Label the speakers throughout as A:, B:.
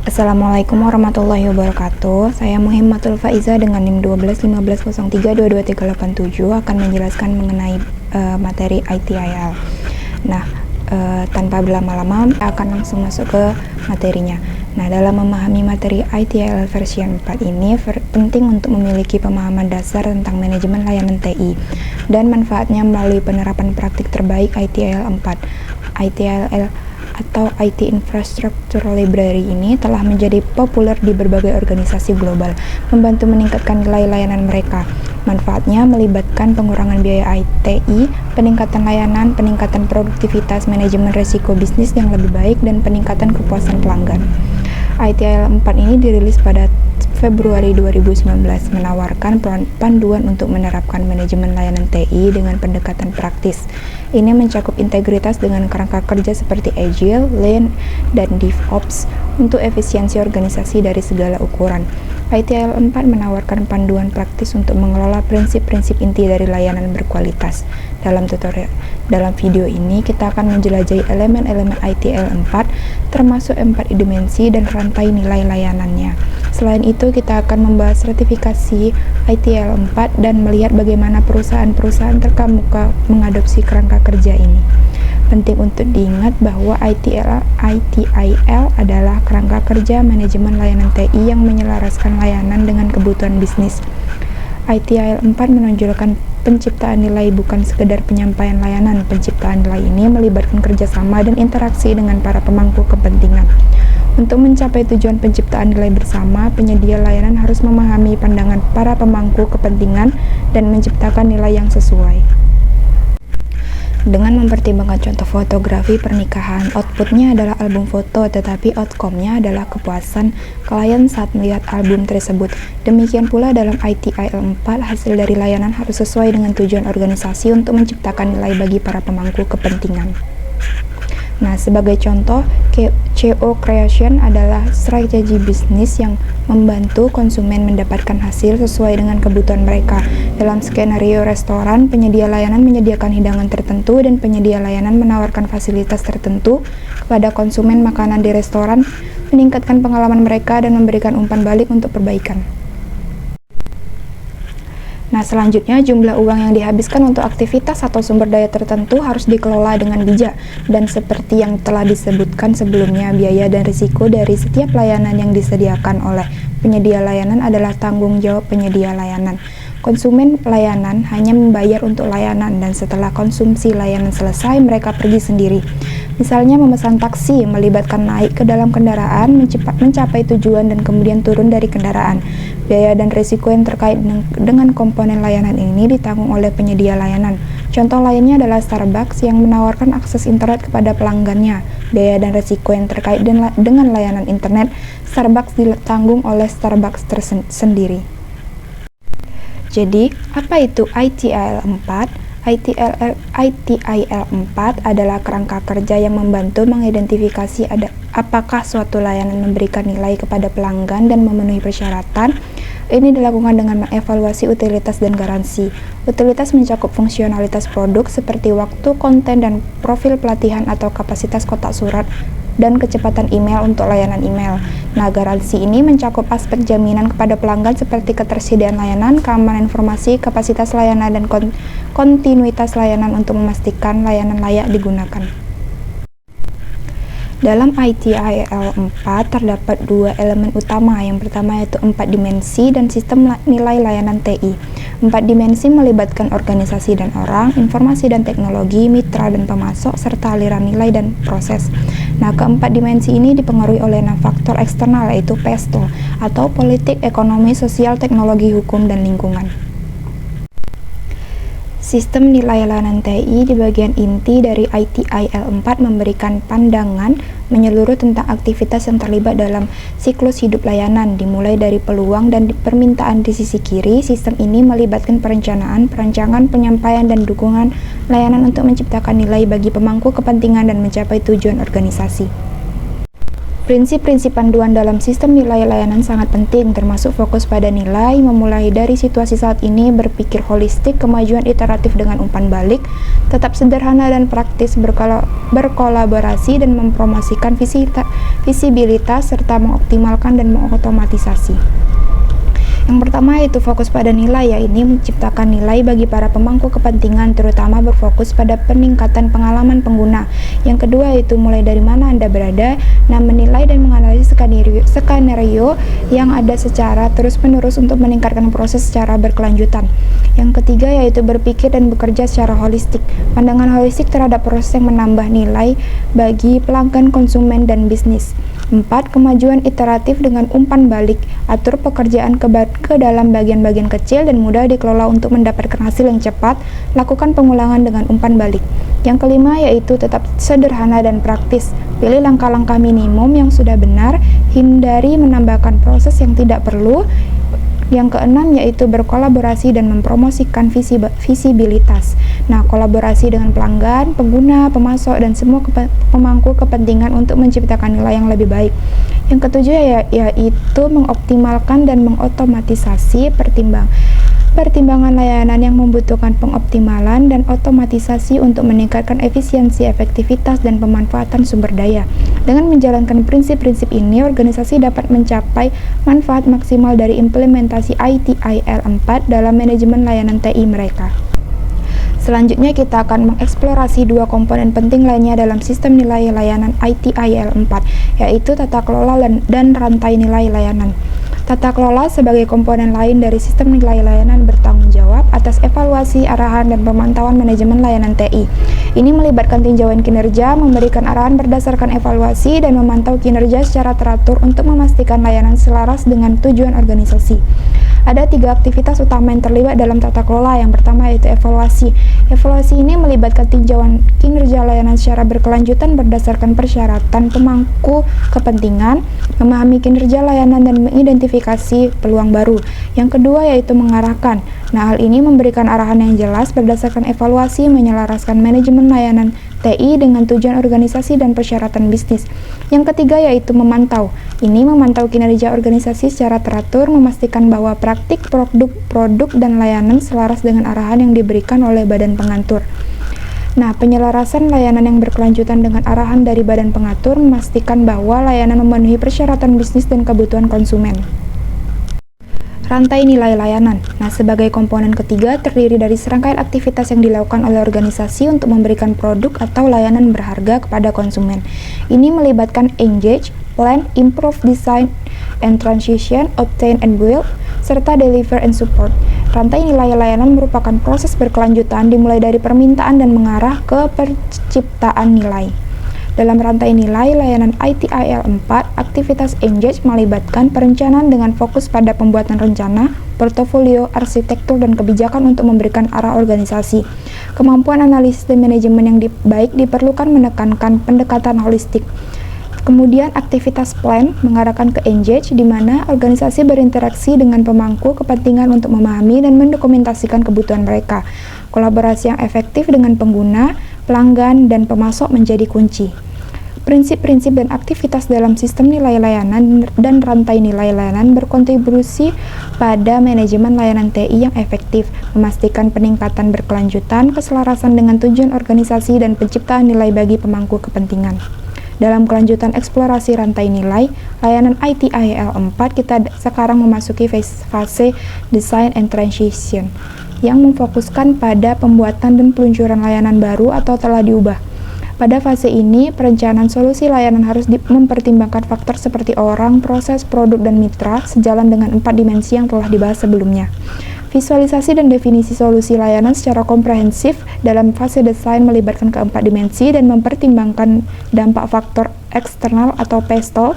A: Assalamualaikum warahmatullahi wabarakatuh. Saya Muhammadul Faiza dengan NIM 121503223887 akan menjelaskan mengenai materi ITIL. Nah, tanpa berlama-lama akan langsung masuk ke materinya. Nah, dalam memahami materi ITIL versi 4 ini penting untuk memiliki pemahaman dasar tentang manajemen layanan TI dan manfaatnya melalui penerapan praktik terbaik ITIL 4. ITIL atau IT Infrastructure Library ini telah menjadi populer di berbagai organisasi global, membantu meningkatkan nilai layanan mereka. Manfaatnya melibatkan pengurangan biaya ITI, peningkatan layanan, peningkatan produktivitas, manajemen risiko bisnis yang lebih baik, dan peningkatan kepuasan pelanggan. ITIL 4 ini dirilis pada Februari 2019, menawarkan panduan untuk menerapkan manajemen layanan TI dengan pendekatan praktis. Ini mencakup integritas dengan kerangka kerja seperti Agile, Lean, dan DevOps untuk efisiensi organisasi dari segala ukuran. ITIL 4 menawarkan panduan praktis untuk mengelola prinsip-prinsip inti dari layanan berkualitas. Dalam video ini kita akan menjelajahi elemen-elemen ITIL 4 termasuk 4 dimensi dan rantai nilai layanannya. Selain itu, kita akan membahas sertifikasi ITIL 4 dan melihat bagaimana perusahaan-perusahaan terkemuka mengadopsi kerangka kerja ini. Penting untuk diingat bahwa ITIL adalah kerangka kerja manajemen layanan TI yang menyelaraskan layanan dengan kebutuhan bisnis. ITIL 4 menonjolkan penciptaan nilai bukan sekedar penyampaian layanan. Penciptaan nilai ini melibatkan kerjasama dan interaksi dengan para pemangku kepentingan. Untuk mencapai tujuan penciptaan nilai bersama, penyedia layanan harus memahami pandangan para pemangku kepentingan dan menciptakan nilai yang sesuai. Dengan mempertimbangkan contoh fotografi pernikahan, outputnya adalah album foto, tetapi outcome-nya adalah kepuasan klien saat melihat album tersebut. Demikian pula dalam ITIL 4, hasil dari layanan harus sesuai dengan tujuan organisasi untuk menciptakan nilai bagi para pemangku kepentingan. Nah, sebagai contoh, CO Creation adalah strategi bisnis yang membantu konsumen mendapatkan hasil sesuai dengan kebutuhan mereka. Dalam skenario restoran, penyedia layanan menyediakan hidangan tertentu dan penyedia layanan menawarkan fasilitas tertentu kepada konsumen makanan di restoran, meningkatkan pengalaman mereka dan memberikan umpan balik untuk perbaikan. Nah, selanjutnya jumlah uang yang dihabiskan untuk aktivitas atau sumber daya tertentu harus dikelola dengan bijak, dan seperti yang telah disebutkan sebelumnya, biaya dan risiko dari setiap layanan yang disediakan oleh penyedia layanan adalah tanggung jawab penyedia layanan. Konsumen layanan hanya membayar untuk layanan, dan setelah konsumsi layanan selesai, mereka pergi sendiri. Misalnya memesan taksi, melibatkan naik ke dalam kendaraan, mencapai tujuan, dan kemudian turun dari kendaraan. Biaya dan risiko yang terkait dengan komponen layanan ini ditanggung oleh penyedia layanan. Contoh lainnya adalah Starbucks yang menawarkan akses internet kepada pelanggannya. Biaya dan risiko yang terkait dengan layanan internet Starbucks ditanggung oleh Starbucks sendiri. Jadi, apa itu ITIL 4? ITIL 4 adalah kerangka kerja yang membantu mengidentifikasi apakah suatu layanan memberikan nilai kepada pelanggan dan memenuhi persyaratan. Ini dilakukan dengan mengevaluasi utilitas dan garansi. Utilitas mencakup fungsionalitas produk seperti waktu, konten, dan profil pelatihan atau kapasitas kotak surat dan kecepatan email untuk layanan email. Nah, garansi ini mencakup aspek jaminan kepada pelanggan seperti ketersediaan layanan, keamanan informasi, kapasitas layanan, dan kontinuitas layanan untuk memastikan layanan layak digunakan. Dalam ITIL 4 terdapat dua elemen utama. Yang pertama yaitu 4 dimensi dan sistem nilai layanan TI. 4 dimensi melibatkan organisasi dan orang, informasi dan teknologi, mitra dan pemasok, serta aliran nilai dan proses. Nah, keempat dimensi ini dipengaruhi oleh 6 faktor eksternal, yaitu PESTO atau politik, ekonomi, sosial, teknologi, hukum, dan lingkungan. Sistem nilai layanan TI di bagian inti dari ITIL 4 memberikan pandangan menyeluruh tentang aktivitas yang terlibat dalam siklus hidup layanan, dimulai dari peluang dan permintaan di sisi kiri. Sistem ini melibatkan perencanaan, perancangan, penyampaian, dan dukungan layanan untuk menciptakan nilai bagi pemangku kepentingan dan mencapai tujuan organisasi. Prinsip-prinsip panduan dalam sistem nilai layanan sangat penting, termasuk fokus pada nilai, memulai dari situasi saat ini, berpikir holistik, kemajuan iteratif dengan umpan balik, tetap sederhana dan praktis, berkolaborasi dan mempromosikan visibilitas, serta mengoptimalkan dan mengotomatisasi. Yang pertama yaitu fokus pada nilai, yaitu menciptakan nilai bagi para pemangku kepentingan, terutama berfokus pada peningkatan pengalaman pengguna. Yang kedua yaitu mulai dari mana Anda berada, menilai dan menganalisis skenario yang ada secara terus-menerus untuk meningkatkan proses secara berkelanjutan. Yang ketiga yaitu berpikir dan bekerja secara holistik. Pandangan holistik terhadap proses yang menambah nilai bagi pelanggan, konsumen, dan bisnis. 4. Kemajuan iteratif dengan umpan balik. Atur pekerjaan ke dalam bagian-bagian kecil dan mudah dikelola untuk mendapatkan hasil yang cepat. Lakukan pengulangan dengan umpan balik. Yang kelima yaitu tetap sederhana dan praktis. Pilih langkah-langkah minimum yang sudah benar. Hindari menambahkan proses yang tidak perlu. Yang keenam yaitu berkolaborasi dan mempromosikan visibilitas. Kolaborasi dengan pelanggan, pengguna, pemasok, dan semua pemangku kepentingan untuk menciptakan nilai yang lebih baik. Yang ketujuh yaitu mengoptimalkan dan mengotomatisasi pertimbangan layanan yang membutuhkan pengoptimalan dan otomatisasi untuk meningkatkan efisiensi, efektivitas, dan pemanfaatan sumber daya. Dengan menjalankan prinsip-prinsip ini, organisasi dapat mencapai manfaat maksimal dari implementasi ITIL 4 dalam manajemen layanan TI mereka. Selanjutnya kita akan mengeksplorasi dua komponen penting lainnya dalam sistem nilai layanan ITIL 4, yaitu tata kelola dan rantai nilai layanan. Tata kelola sebagai komponen lain dari sistem nilai layanan bertanggung jawab atas evaluasi, arahan, dan pemantauan manajemen layanan TI. Ini melibatkan tinjauan kinerja, memberikan arahan berdasarkan evaluasi, dan memantau kinerja secara teratur untuk memastikan layanan selaras dengan tujuan organisasi. Ada 3 aktivitas utama yang terlibat dalam tata kelola. Yang pertama yaitu evaluasi. Evaluasi ini melibatkan tinjauan kinerja layanan secara berkelanjutan berdasarkan persyaratan pemangku kepentingan, memahami kinerja layanan, dan mengidentifikasi peluang baru. Yang kedua yaitu mengarahkan. Hal ini memberikan arahan yang jelas berdasarkan evaluasi, menyelaraskan manajemen layanan TI dengan tujuan organisasi dan persyaratan bisnis. Yang ketiga yaitu memantau. Ini memantau kinerja organisasi secara teratur, memastikan bahwa praktik, produk, dan layanan selaras dengan arahan yang diberikan oleh badan pengatur. Penyelarasan layanan yang berkelanjutan dengan arahan dari badan pengatur memastikan bahwa layanan memenuhi persyaratan bisnis dan kebutuhan konsumen. Rantai nilai layanan. Sebagai komponen ketiga terdiri dari serangkaian aktivitas yang dilakukan oleh organisasi untuk memberikan produk atau layanan berharga kepada konsumen. Ini melibatkan engage, plan, improve, design, and transition, obtain and build, serta deliver and support. Rantai nilai layanan merupakan proses berkelanjutan dimulai dari permintaan dan mengarah ke penciptaan nilai. Dalam rantai nilai layanan ITIL 4, aktivitas engage melibatkan perencanaan dengan fokus pada pembuatan rencana, portofolio, arsitektur, dan kebijakan untuk memberikan arah organisasi. Kemampuan analisis dan manajemen yang baik diperlukan menekankan pendekatan holistik. Kemudian aktivitas plan mengarahkan ke engage, di mana organisasi berinteraksi dengan pemangku kepentingan untuk memahami dan mendokumentasikan kebutuhan mereka. Kolaborasi yang efektif dengan pengguna, pelanggan, dan pemasok menjadi kunci. Prinsip-prinsip dan aktivitas dalam sistem nilai layanan dan rantai nilai layanan berkontribusi pada manajemen layanan TI yang efektif, memastikan peningkatan berkelanjutan, keselarasan dengan tujuan organisasi, dan penciptaan nilai bagi pemangku kepentingan. Dalam kelanjutan eksplorasi rantai nilai layanan ITIL 4, kita sekarang memasuki fase design and transition yang memfokuskan pada pembuatan dan peluncuran layanan baru atau telah diubah. Pada fase ini, perencanaan solusi layanan harus mempertimbangkan faktor seperti orang, proses, produk, dan mitra, sejalan dengan 4 dimensi yang telah dibahas sebelumnya. Visualisasi dan definisi solusi layanan secara komprehensif dalam fase desain melibatkan keempat dimensi dan mempertimbangkan dampak faktor eksternal atau PESTEL.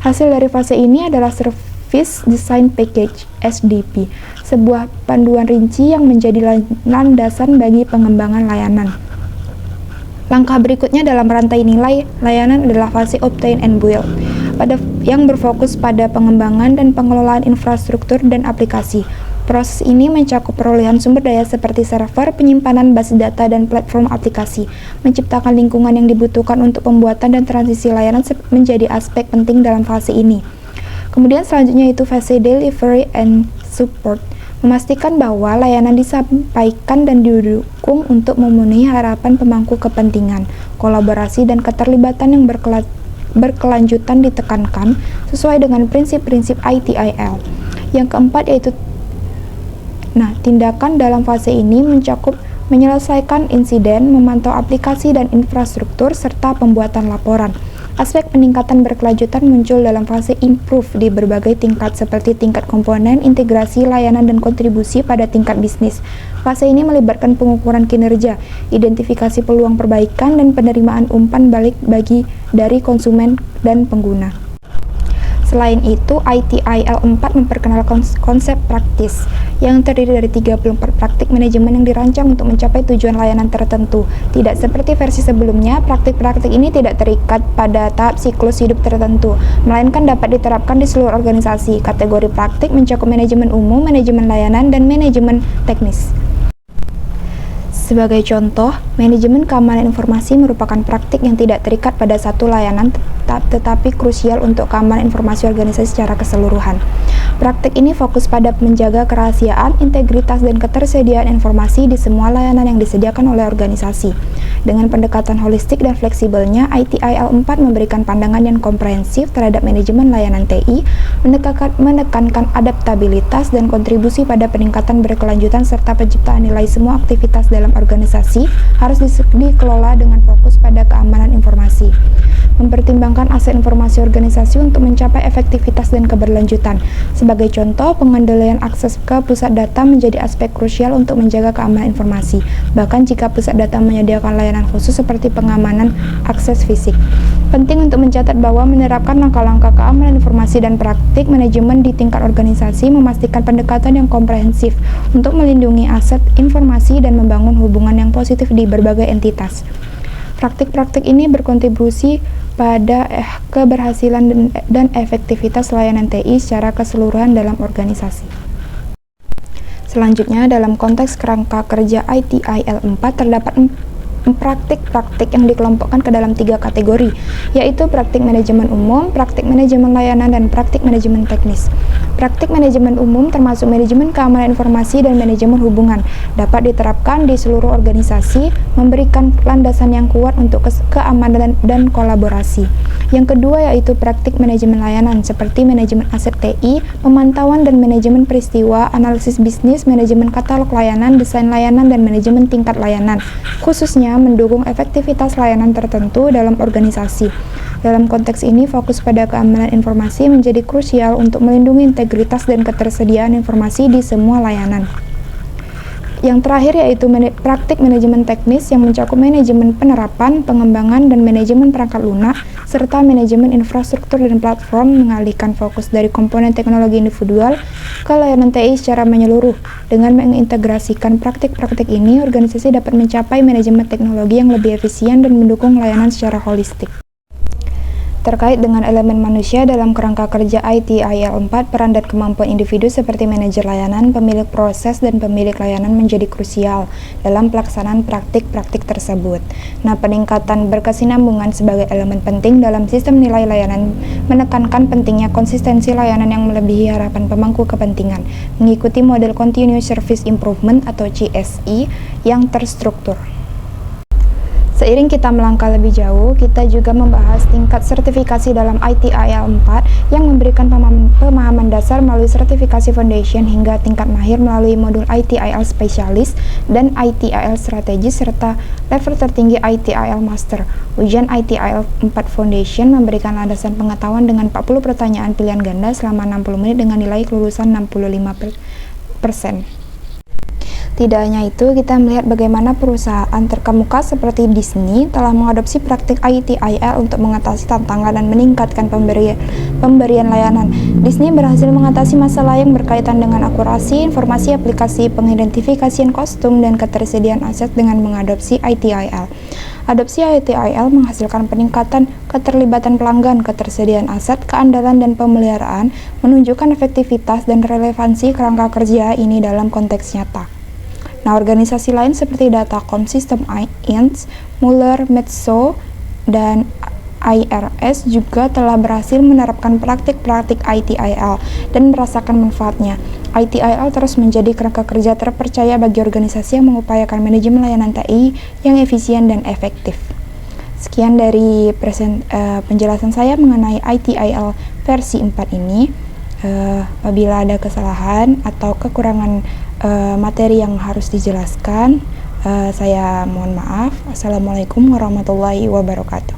A: Hasil dari fase ini adalah Service Design Package (SDP), sebuah panduan rinci yang menjadi landasan bagi pengembangan layanan. Langkah berikutnya dalam rantai nilai layanan adalah fase Obtain and Build, yang berfokus pada pengembangan dan pengelolaan infrastruktur dan aplikasi. Proses ini mencakup perolehan sumber daya seperti server, penyimpanan basis data, dan platform aplikasi. Menciptakan lingkungan yang dibutuhkan untuk pembuatan dan transisi layanan menjadi aspek penting dalam fase ini. Kemudian selanjutnya itu fase delivery and support. Memastikan bahwa layanan disampaikan dan didukung untuk memenuhi harapan pemangku kepentingan. Kolaborasi dan keterlibatan yang berkelanjutan ditekankan sesuai dengan prinsip-prinsip ITIL. Yang keempat yaitu tindakan dalam fase ini mencakup menyelesaikan insiden, memantau aplikasi dan infrastruktur, serta pembuatan laporan. Aspek peningkatan berkelanjutan muncul dalam fase improve di berbagai tingkat seperti tingkat komponen, integrasi, layanan, dan kontribusi pada tingkat bisnis. Fase ini melibatkan pengukuran kinerja, identifikasi peluang perbaikan, dan penerimaan umpan balik dari konsumen dan pengguna. Selain itu, ITIL 4 memperkenalkan konsep praktis yang terdiri dari 34 praktik manajemen yang dirancang untuk mencapai tujuan layanan tertentu. Tidak seperti versi sebelumnya, praktik-praktik ini tidak terikat pada tahap siklus hidup tertentu, melainkan dapat diterapkan di seluruh organisasi. Kategori praktik mencakup manajemen umum, manajemen layanan, dan manajemen teknis. Sebagai contoh, manajemen keamanan informasi merupakan praktik yang tidak terikat pada satu layanan tetapi krusial untuk keamanan informasi organisasi secara keseluruhan. Praktik ini fokus pada menjaga kerahasiaan, integritas, dan ketersediaan informasi di semua layanan yang disediakan oleh organisasi. Dengan pendekatan holistik dan fleksibelnya, ITIL 4 memberikan pandangan yang komprehensif terhadap manajemen layanan TI, menekankan adaptabilitas dan kontribusi pada peningkatan berkelanjutan serta penciptaan nilai. Semua aktivitas dalam organisasi harus dikelola dengan fokus pada keamanan informasi. Mempertimbangkan aset informasi organisasi untuk mencapai efektivitas dan keberlanjutan. Sebagai contoh, pengendalian akses ke pusat data menjadi aspek krusial untuk menjaga keamanan informasi, bahkan jika pusat data menyediakan layanan khusus seperti pengamanan akses fisik. Penting untuk mencatat bahwa menerapkan langkah-langkah keamanan informasi dan praktik manajemen di tingkat organisasi memastikan pendekatan yang komprehensif untuk melindungi aset informasi dan membangun hubungan yang positif di berbagai entitas. Praktik-praktik ini berkontribusi pada keberhasilan dan efektivitas layanan TI secara keseluruhan dalam organisasi. Selanjutnya, dalam konteks kerangka kerja ITIL 4 terdapat praktik-praktik yang dikelompokkan ke dalam 3 kategori, yaitu praktik manajemen umum, praktik manajemen layanan, dan praktik manajemen teknis. Praktik manajemen umum termasuk manajemen keamanan informasi dan manajemen hubungan, dapat diterapkan di seluruh organisasi, memberikan landasan yang kuat untuk keamanan dan kolaborasi. Yang kedua yaitu praktik manajemen layanan, seperti manajemen aset TI, pemantauan dan manajemen peristiwa, analisis bisnis, manajemen katalog layanan, desain layanan, dan manajemen tingkat layanan, khususnya mendukung efektivitas layanan tertentu dalam organisasi. Dalam konteks ini, fokus pada keamanan informasi menjadi krusial untuk melindungi integritas dan ketersediaan informasi di semua layanan. Yang terakhir yaitu praktik manajemen teknis yang mencakup manajemen penerapan, pengembangan, dan manajemen perangkat lunak, serta manajemen infrastruktur dan platform, mengalihkan fokus dari komponen teknologi individual ke layanan TI secara menyeluruh. Dengan mengintegrasikan praktik-praktik ini, organisasi dapat mencapai manajemen teknologi yang lebih efisien dan mendukung layanan secara holistik. Terkait dengan elemen manusia dalam kerangka kerja ITIL 4, peran dan kemampuan individu seperti manajer layanan, pemilik proses, dan pemilik layanan menjadi krusial dalam pelaksanaan praktik-praktik tersebut. Peningkatan berkesinambungan sebagai elemen penting dalam sistem nilai layanan menekankan pentingnya konsistensi layanan yang melebihi harapan pemangku kepentingan, mengikuti model Continuous Service Improvement atau CSI yang terstruktur. Seiring kita melangkah lebih jauh, kita juga membahas tingkat sertifikasi dalam ITIL 4 yang memberikan pemahaman dasar melalui sertifikasi foundation hingga tingkat mahir melalui modul ITIL Specialist dan ITIL Strategis serta level tertinggi ITIL Master. Ujian ITIL 4 Foundation memberikan landasan pengetahuan dengan 40 pertanyaan pilihan ganda selama 60 menit dengan nilai kelulusan 65%. Tidak hanya itu, kita melihat bagaimana perusahaan terkemuka seperti Disney telah mengadopsi praktik ITIL untuk mengatasi tantangan dan meningkatkan pemberian layanan. Disney berhasil mengatasi masalah yang berkaitan dengan akurasi informasi aplikasi, pengidentifikasian kostum, dan ketersediaan aset dengan mengadopsi ITIL. Adopsi ITIL menghasilkan peningkatan keterlibatan pelanggan, ketersediaan aset, keandalan, dan pemeliharaan, menunjukkan efektivitas dan relevansi kerangka kerja ini dalam konteks nyata. Nah, organisasi lain seperti Datacom, System Inc., Mueller, Metso, dan IRS juga telah berhasil menerapkan praktik-praktik ITIL dan merasakan manfaatnya. ITIL terus menjadi kerangka kerja terpercaya bagi organisasi yang mengupayakan manajemen layanan TI yang efisien dan efektif. Sekian dari penjelasan saya mengenai ITIL versi 4 ini. Apabila ada kesalahan atau kekurangan materi yang harus dijelaskan, saya mohon maaf. Assalamualaikum warahmatullahi wabarakatuh.